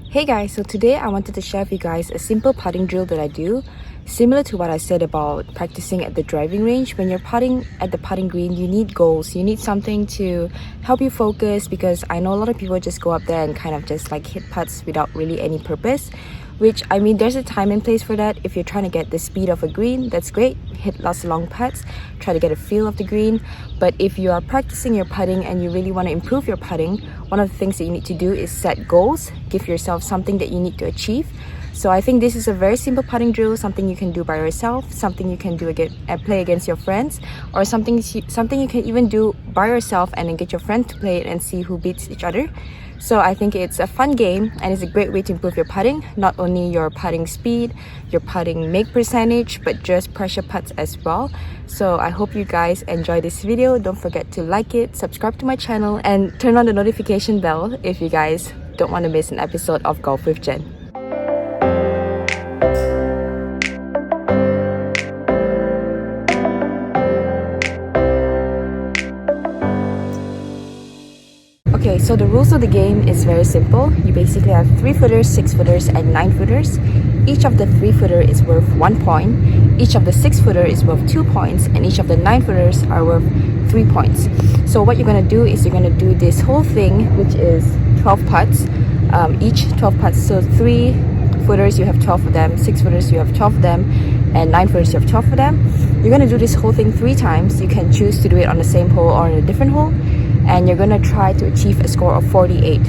Hey guys, so today I wanted to share with you guys a simple putting drill that I do. Similar to what I said about practicing at the driving range, when you're putting at the putting green, you need goals. You need something to help you focus, because I know a lot of people just go up there and kind of just like hit putts without really any purpose. Which, I mean, there's a time and place for that. If you're trying to get the speed of a green, that's great. Hit lots of long putts, try to get a feel of the green. But if you are practicing your putting and you really want to improve your putting, one of the things that you need to do is set goals. Give yourself something that you need to achieve. So I think this is a very simple putting drill, something you can do by yourself, something you can do again and play against your friends, or something you can even do by yourself and then get your friend to play it and see who beats each other. So I think it's a fun game and it's a great way to improve your putting, not only your putting speed, your putting make percentage, but just pressure putts as well. So I hope you guys enjoy this video. Don't forget to like it, subscribe to my channel, and turn on the notification bell if you guys don't want to miss an episode of Golf with Jen. Okay, so the rules of the game is very simple. You basically have 3-footers, 6-footers, and 9-footers. Each of the 3-footer is worth 1 point. Each of the 6-footer is worth 2 points, and each of the 9-footers are worth 3 points. So what you're gonna do is you're gonna do this whole thing, which is 12 putts. Each 12 putts. So 3-footers, you have 12 of them. 6-footers, you have 12 of them, and 9-footers, you have 12 of them. You're gonna do this whole thing 3 times. You can choose to do it on the same hole or on a different hole. And you're gonna try to achieve a score of 48.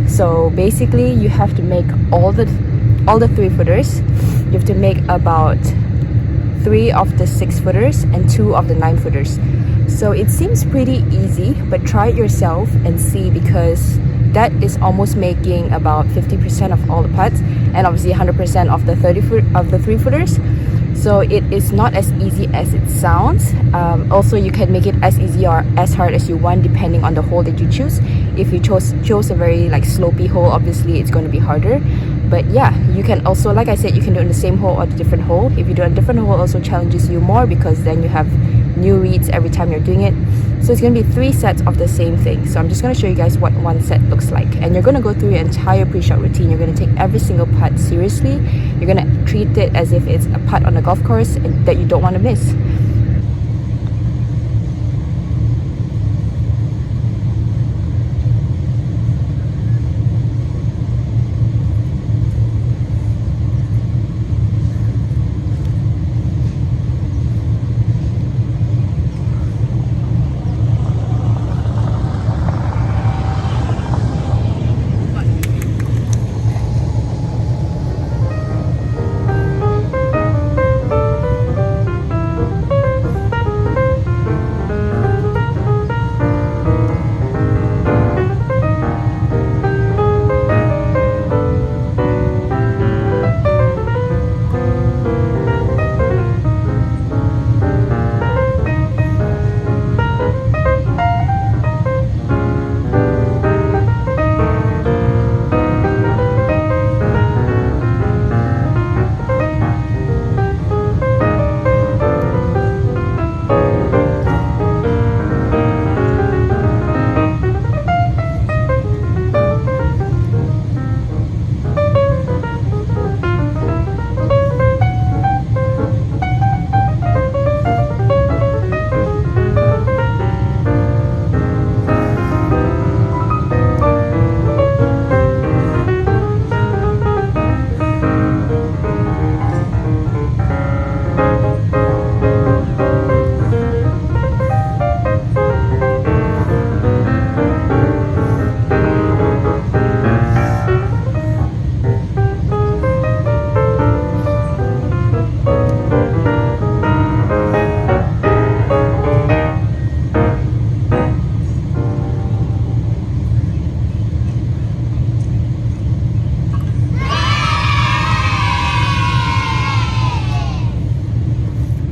So basically you have to make all the 3-footers. You have to make about 3 of the 6-footers and 2 of the 9-footers. So it seems pretty easy, but try it yourself and see, because that is almost making about 50% of all the putts, and obviously 100% of the 3-footers. So it is not as easy as it sounds. Also, you can make it as easy or as hard as you want, depending on the hole that you choose. If you chose a very like slopey hole, obviously it's going to be harder. But yeah, you can also, like I said, you can do it in the same hole or the different hole. If you do it in a different hole, it also challenges you more, because then you have new reads every time you're doing it. So it's going to be 3 sets of the same thing. So I'm just going to show you guys what one set looks like. And you're going to go through your entire pre-shot routine. You're going to take every single putt seriously. You're going to treat it as if it's a putt on a golf course and that you don't want to miss.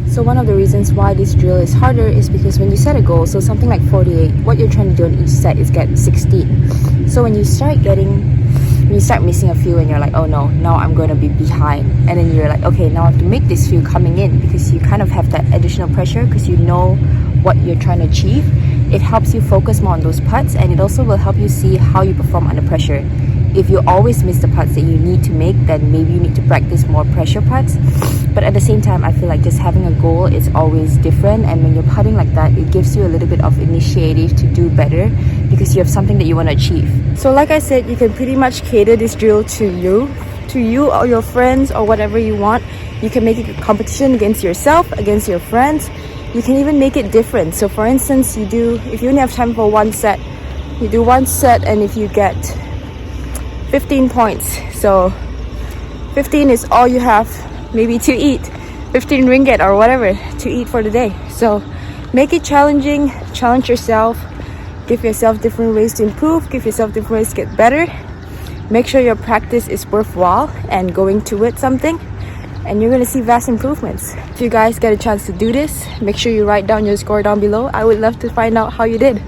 So one of the reasons why this drill is harder is because when you set a goal, so something like 48, what you're trying to do on each set is get 16. So when you start missing a few and you're like, oh no, now I'm going to be behind, and then you're like, okay, now I have to make this few coming in, because you kind of have that additional pressure because you know what you're trying to achieve. It helps you focus more on those putts, and it also will help you see how you perform under pressure. if you always miss the putts that you need to make, then maybe you need to practice more pressure putts. But at the same time, I feel like just having a goal is always different, and when you're putting like that, it gives you a little bit of initiative to do better because you have something that you want to achieve. So like I said, you can pretty much cater this drill to you or your friends or whatever you want. You can make it a competition against yourself, against your friends. You can even make it different. So for instance, if you only have time for one set, you do one set, and if you get 15 points, so 15 is all you have maybe to eat, 15 ringgit or whatever to eat for the day. So make it challenging, challenge yourself, give yourself different ways to improve, give yourself different ways to get better. Make sure your practice is worthwhile and going toward something, and you're going to see vast improvements. If you guys get a chance to do this, make sure you write down your score down below. I would love to find out how you did.